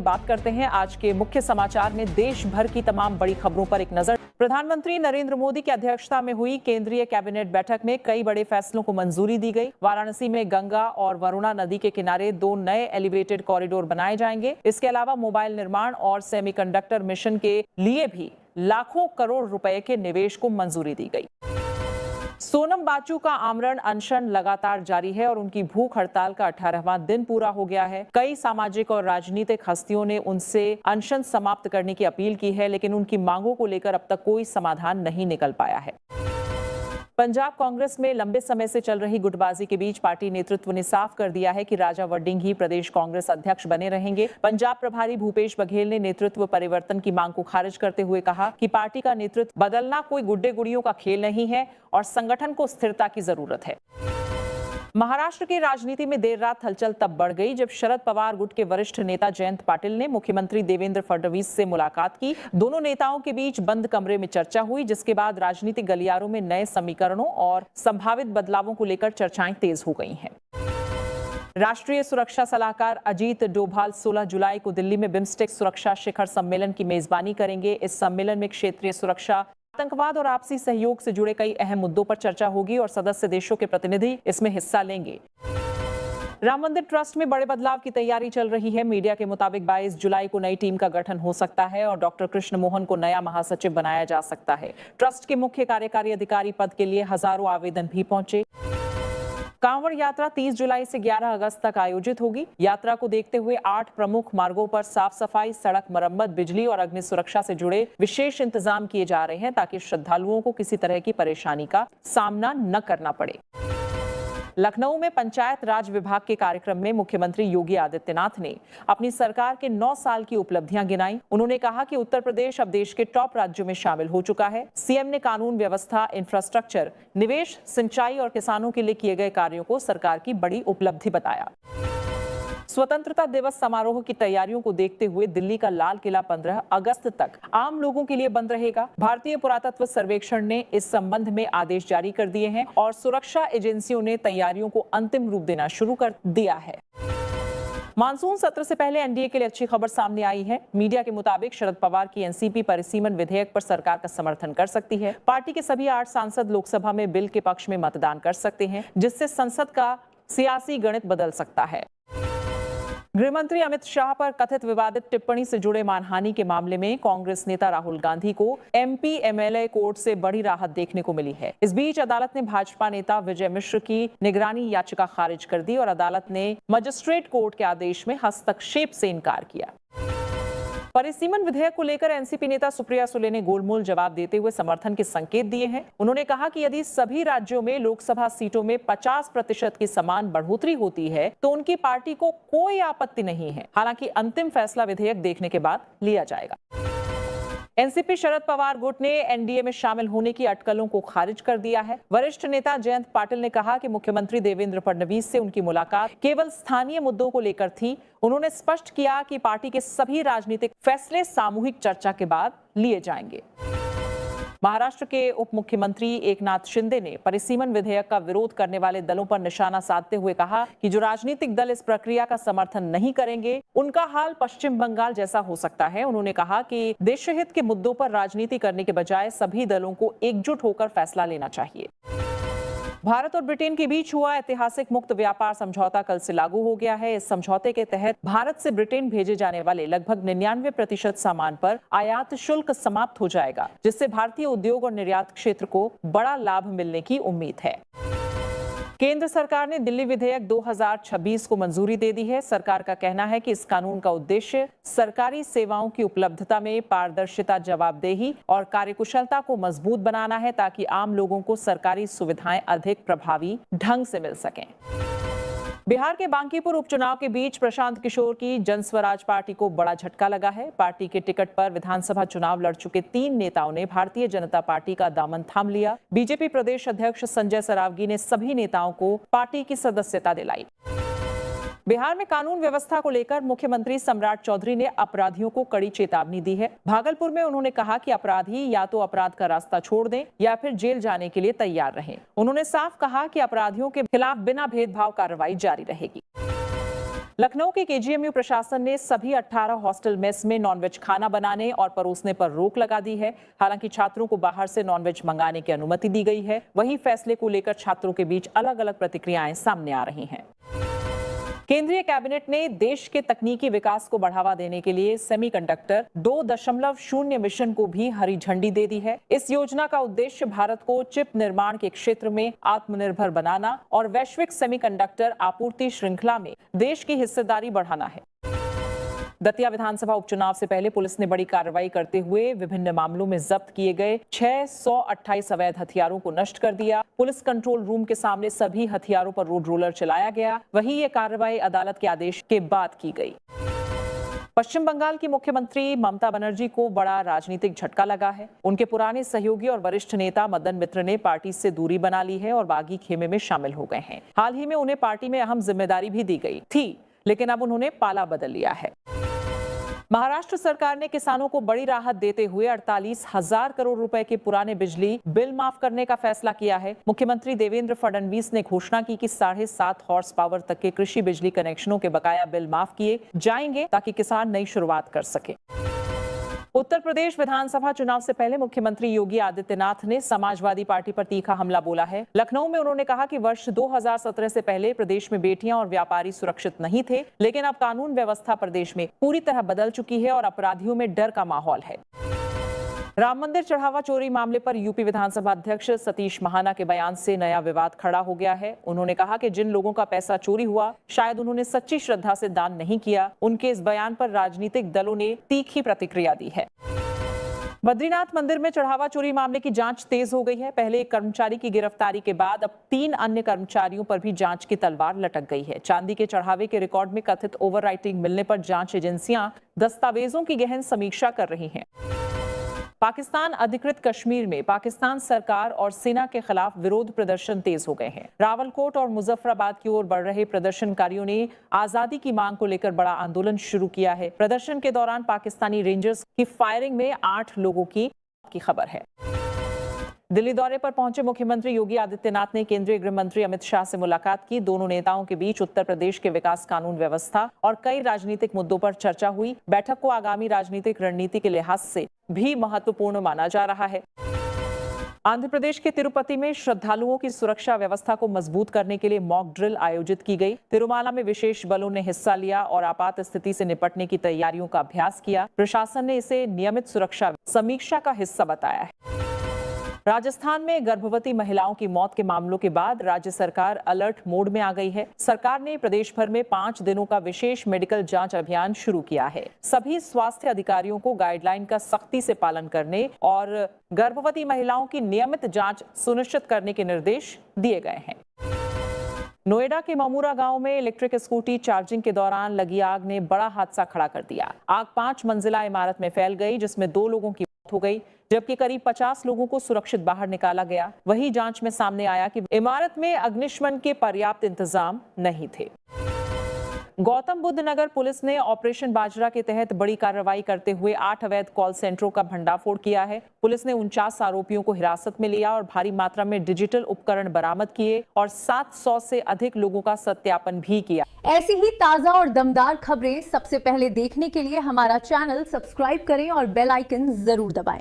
बात करते हैं आज के मुख्य समाचार में देश भर की तमाम बड़ी खबरों पर एक नजर। प्रधानमंत्री नरेंद्र मोदी की अध्यक्षता में हुई केंद्रीय कैबिनेट बैठक में कई बड़े फैसलों को मंजूरी दी गई। वाराणसी में गंगा और वरुणा नदी के किनारे 2 नए एलिवेटेड कॉरिडोर बनाए जाएंगे। इसके अलावा मोबाइल निर्माण और सेमीकंडक्टर मिशन के लिए भी लाखों करोड़ रुपए के निवेश को मंजूरी दी गई। सोनम बाजू का आमरण अनशन लगातार जारी है और उनकी भूख हड़ताल का 18वां दिन पूरा हो गया है। कई सामाजिक और राजनीतिक हस्तियों ने उनसे अनशन समाप्त करने की अपील की है, लेकिन उनकी मांगों को लेकर अब तक कोई समाधान नहीं निकल पाया है। पंजाब कांग्रेस में लंबे समय से चल रही गुटबाजी के बीच पार्टी नेतृत्व ने साफ कर दिया है कि राजा वड्डिंग ही प्रदेश कांग्रेस अध्यक्ष बने रहेंगे। पंजाब प्रभारी भूपेश बघेल ने नेतृत्व परिवर्तन की मांग को खारिज करते हुए कहा कि पार्टी का नेतृत्व बदलना कोई गुड्डे गुड़ियों का खेल नहीं है और संगठन को स्थिरता की जरूरत है। महाराष्ट्र की राजनीति में देर रात हलचल तब बढ़ गई जब शरद पवार गुट के वरिष्ठ नेता जयंत पाटिल ने मुख्यमंत्री देवेंद्र फडणवीस से मुलाकात की। दोनों नेताओं के बीच बंद कमरे में चर्चा हुई, जिसके बाद राजनीतिक गलियारों में नए समीकरणों और संभावित बदलावों को लेकर चर्चाएं तेज हो गई हैं। राष्ट्रीय सुरक्षा सलाहकार अजीत डोभाल 16 जुलाई को दिल्ली में बिम्स्टेक सुरक्षा शिखर सम्मेलन की मेजबानी करेंगे। इस सम्मेलन में क्षेत्रीय सुरक्षा, आतंकवाद और आपसी सहयोग से जुड़े कई अहम मुद्दों पर चर्चा होगी और सदस्य देशों के प्रतिनिधि इसमें हिस्सा लेंगे। राम मंदिर ट्रस्ट में बड़े बदलाव की तैयारी चल रही है। मीडिया के मुताबिक 22 जुलाई को नई टीम का गठन हो सकता है और डॉक्टर कृष्ण मोहन को नया महासचिव बनाया जा सकता है। ट्रस्ट के मुख्य कार्यकारी अधिकारी पद के लिए हजारों आवेदन भी पहुंचे। कांवड़ यात्रा 30 जुलाई से 11 अगस्त तक आयोजित होगी। यात्रा को देखते हुए 8 प्रमुख मार्गों पर साफ सफाई, सड़क मरम्मत, बिजली और अग्नि सुरक्षा से जुड़े विशेष इंतजाम किए जा रहे हैं ताकि श्रद्धालुओं को किसी तरह की परेशानी का सामना न करना पड़े। लखनऊ में पंचायत राज विभाग के कार्यक्रम में मुख्यमंत्री योगी आदित्यनाथ ने अपनी सरकार के 9 साल की उपलब्धियां गिनाई। उन्होंने कहा कि उत्तर प्रदेश अब देश के टॉप राज्यों में शामिल हो चुका है। सीएम ने कानून व्यवस्था, इंफ्रास्ट्रक्चर, निवेश, सिंचाई और किसानों के लिए किए गए कार्यों को सरकार की बड़ी उपलब्धि बताया। स्वतंत्रता दिवस समारोह की तैयारियों को देखते हुए दिल्ली का लाल किला 15 अगस्त तक आम लोगों के लिए बंद रहेगा। भारतीय पुरातत्व सर्वेक्षण ने इस संबंध में आदेश जारी कर दिए हैं और सुरक्षा एजेंसियों ने तैयारियों को अंतिम रूप देना शुरू कर दिया है। मानसून सत्र से पहले एनडीए के लिए अच्छी खबर सामने आई है। मीडिया के मुताबिक शरद पवार की एनसीपी परिसीमन विधेयक पर सरकार का समर्थन कर सकती है। पार्टी के सभी 8 सांसद लोकसभा में बिल के पक्ष में मतदान कर सकते हैं, जिससे संसद का सियासी गणित बदल सकता है। गृहमंत्री अमित शाह पर कथित विवादित टिप्पणी से जुड़े मानहानि के मामले में कांग्रेस नेता राहुल गांधी को एमपी एमएलए कोर्ट से बड़ी राहत देखने को मिली है। इस बीच अदालत ने भाजपा नेता विजय मिश्र की निगरानी याचिका खारिज कर दी और अदालत ने मजिस्ट्रेट कोर्ट के आदेश में हस्तक्षेप से इनकार किया। परिसीमन विधेयक को लेकर एनसीपी नेता सुप्रिया सुले ने गोलमोल जवाब देते हुए समर्थन के संकेत दिए हैं। उन्होंने कहा कि यदि सभी राज्यों में लोकसभा सीटों में 50% की समान बढ़ोतरी होती है तो उनकी पार्टी को कोई आपत्ति नहीं है। हालांकि अंतिम फैसला विधेयक देखने के बाद लिया जाएगा। एनसीपी शरद पवार गुट ने एनडीए में शामिल होने की अटकलों को खारिज कर दिया है। वरिष्ठ नेता जयंत पाटिल ने कहा कि मुख्यमंत्री देवेंद्र फडणवीस से उनकी मुलाकात केवल स्थानीय मुद्दों को लेकर थी। उन्होंने स्पष्ट किया कि पार्टी के सभी राजनीतिक फैसले सामूहिक चर्चा के बाद लिए जाएंगे। महाराष्ट्र के उप मुख्यमंत्री एकनाथ शिंदे ने परिसीमन विधेयक का विरोध करने वाले दलों पर निशाना साधते हुए कहा कि जो राजनीतिक दल इस प्रक्रिया का समर्थन नहीं करेंगे उनका हाल पश्चिम बंगाल जैसा हो सकता है। उन्होंने कहा कि देशहित के मुद्दों पर राजनीति करने के बजाय सभी दलों को एकजुट होकर फैसला लेना चाहिए। भारत और ब्रिटेन के बीच हुआ ऐतिहासिक मुक्त व्यापार समझौता कल से लागू हो गया है। इस समझौते के तहत भारत से ब्रिटेन भेजे जाने वाले लगभग 99% सामान पर आयात शुल्क समाप्त हो जाएगा, जिससे भारतीय उद्योग और निर्यात क्षेत्र को बड़ा लाभ मिलने की उम्मीद है। केंद्र सरकार ने दिल्ली विधेयक 2026 को मंजूरी दे दी है। सरकार का कहना है कि इस कानून का उद्देश्य सरकारी सेवाओं की उपलब्धता में पारदर्शिता, जवाबदेही और कार्यकुशलता को मजबूत बनाना है ताकि आम लोगों को सरकारी सुविधाएं अधिक प्रभावी ढंग से मिल सकें। बिहार के बांकीपुर उपचुनाव के बीच प्रशांत किशोर की जनस्वराज पार्टी को बड़ा झटका लगा है। पार्टी के टिकट पर विधानसभा चुनाव लड़ चुके 3 नेताओं ने भारतीय जनता पार्टी का दामन थाम लिया। बीजेपी प्रदेश अध्यक्ष संजय सरावगी ने सभी नेताओं को पार्टी की सदस्यता दिलाई। बिहार में कानून व्यवस्था को लेकर मुख्यमंत्री सम्राट चौधरी ने अपराधियों को कड़ी चेतावनी दी है। भागलपुर में उन्होंने कहा कि अपराधी या तो अपराध का रास्ता छोड़ दें या फिर जेल जाने के लिए तैयार रहें। उन्होंने साफ कहा कि अपराधियों के खिलाफ बिना भेदभाव कार्रवाई जारी रहेगी। लखनऊ के केजीएमयू प्रशासन ने सभी 18 हॉस्टल मेस में नॉनवेज खाना बनाने और परोसने पर रोक लगा दी है। हालांकि छात्रों को बाहर से नॉनवेज मंगाने की अनुमति दी गई है। वहीं फैसले को लेकर छात्रों के बीच अलग अलग प्रतिक्रियाएं सामने आ रही हैं। केंद्रीय कैबिनेट ने देश के तकनीकी विकास को बढ़ावा देने के लिए सेमीकंडक्टर 2.0 मिशन को भी हरी झंडी दे दी है। इस योजना का उद्देश्य भारत को चिप निर्माण के क्षेत्र में आत्मनिर्भर बनाना और वैश्विक सेमीकंडक्टर आपूर्ति श्रृंखला में देश की हिस्सेदारी बढ़ाना है। दतिया विधानसभा उपचुनाव से पहले पुलिस ने बड़ी कार्रवाई करते हुए विभिन्न मामलों में जब्त किए गए 628 अवैध हथियारों को नष्ट कर दिया। पुलिस कंट्रोल रूम के सामने सभी हथियारों पर रोड रोलर चलाया गया। वहीं ये कार्रवाई अदालत के आदेश के बाद की गई। पश्चिम बंगाल की मुख्यमंत्री ममता बनर्जी को बड़ा राजनीतिक झटका लगा है। उनके पुराने सहयोगी और वरिष्ठ नेता मदन मित्र ने पार्टी से दूरी बना ली है और बागी खेमे में शामिल हो गए हैं। हाल ही में उन्हें पार्टी में अहम जिम्मेदारी भी दी गई थी, लेकिन अब उन्होंने पाला बदल लिया है। महाराष्ट्र सरकार ने किसानों को बड़ी राहत देते हुए 48,000 करोड़ रुपए के पुराने बिजली बिल माफ करने का फैसला किया है। मुख्यमंत्री देवेंद्र फडणवीस ने घोषणा की कि 7.5 हॉर्स पावर तक के कृषि बिजली कनेक्शनों के बकाया बिल माफ किए जाएंगे ताकि किसान नई शुरुआत कर सके। उत्तर प्रदेश विधानसभा चुनाव से पहले मुख्यमंत्री योगी आदित्यनाथ ने समाजवादी पार्टी पर तीखा हमला बोला है। लखनऊ में उन्होंने कहा कि वर्ष 2017 से पहले प्रदेश में बेटियां और व्यापारी सुरक्षित नहीं थे, लेकिन अब कानून व्यवस्था प्रदेश में पूरी तरह बदल चुकी है और अपराधियों में डर का माहौल है। राम मंदिर चढ़ावा चोरी मामले पर यूपी विधानसभा अध्यक्ष सतीश महाना के बयान से नया विवाद खड़ा हो गया है। उन्होंने कहा कि जिन लोगों का पैसा चोरी हुआ शायद उन्होंने सच्ची श्रद्धा से दान नहीं किया। उनके इस बयान पर राजनीतिक दलों ने तीखी प्रतिक्रिया दी है। बद्रीनाथ मंदिर में चढ़ावा चोरी मामले की जांच तेज हो गई है। पहले एक कर्मचारी की गिरफ्तारी के बाद अब 3 अन्य कर्मचारियों पर भी जांच की तलवार लटक गई है। चांदी के चढ़ावे के रिकॉर्ड में कथित ओवरराइटिंग मिलने पर जांच एजेंसियां दस्तावेजों की गहन समीक्षा कर रही हैं। पाकिस्तान अधिकृत कश्मीर में पाकिस्तान सरकार और सेना के खिलाफ विरोध प्रदर्शन तेज हो गए हैं। रावलकोट और मुजफ्फराबाद की ओर बढ़ रहे प्रदर्शनकारियों ने आजादी की मांग को लेकर बड़ा आंदोलन शुरू किया है। प्रदर्शन के दौरान पाकिस्तानी रेंजर्स की फायरिंग में 8 लोगों की खबर है। दिल्ली दौरे पर पहुंचे मुख्यमंत्री योगी आदित्यनाथ ने केंद्रीय गृह मंत्री अमित शाह से मुलाकात की। दोनों नेताओं के बीच उत्तर प्रदेश के विकास, कानून व्यवस्था और कई राजनीतिक मुद्दों पर चर्चा हुई। बैठक को आगामी राजनीतिक रणनीति के लिहाज से भी महत्वपूर्ण माना जा रहा है। आंध्र प्रदेश के तिरुपति में श्रद्धालुओं की सुरक्षा व्यवस्था को मजबूत करने के लिए मॉक ड्रिल आयोजित की गई। तिरुमाला में विशेष बलों ने हिस्सा लिया और आपात स्थिति से निपटने की तैयारियों का अभ्यास किया। प्रशासन ने इसे नियमित सुरक्षा समीक्षा का हिस्सा बताया है। राजस्थान में गर्भवती महिलाओं की मौत के मामलों के बाद राज्य सरकार अलर्ट मोड में आ गई है। सरकार ने प्रदेश भर में 5 दिनों का विशेष मेडिकल जांच अभियान शुरू किया है। सभी स्वास्थ्य अधिकारियों को गाइडलाइन का सख्ती से पालन करने और गर्भवती महिलाओं की नियमित जांच सुनिश्चित करने के निर्देश दिए गए हैं। नोएडा के ममूरा गांव में इलेक्ट्रिक स्कूटी चार्जिंग के दौरान लगी आग ने बड़ा हादसा खड़ा कर दिया। आग 5 मंजिला इमारत में फैल गई, जिसमें 2 लोगों की मौत हो गई, जबकि करीब 50 लोगों को सुरक्षित बाहर निकाला गया। वहीं जांच में सामने आया कि इमारत में अग्निशमन के पर्याप्त इंतजाम नहीं थे। गौतम बुद्ध नगर पुलिस ने ऑपरेशन बाजरा के तहत बड़ी कार्रवाई करते हुए 8 अवैध कॉल सेंटरों का भंडाफोड़ किया है। पुलिस ने 49 आरोपियों को हिरासत में लिया और भारी मात्रा में डिजिटल उपकरण बरामद किए और 700 से अधिक लोगों का सत्यापन भी किया। ऐसी ही ताजा और दमदार खबरें सबसे पहले देखने के लिए हमारा चैनल सब्सक्राइब करें और बेल आइकन जरूर दबाएं।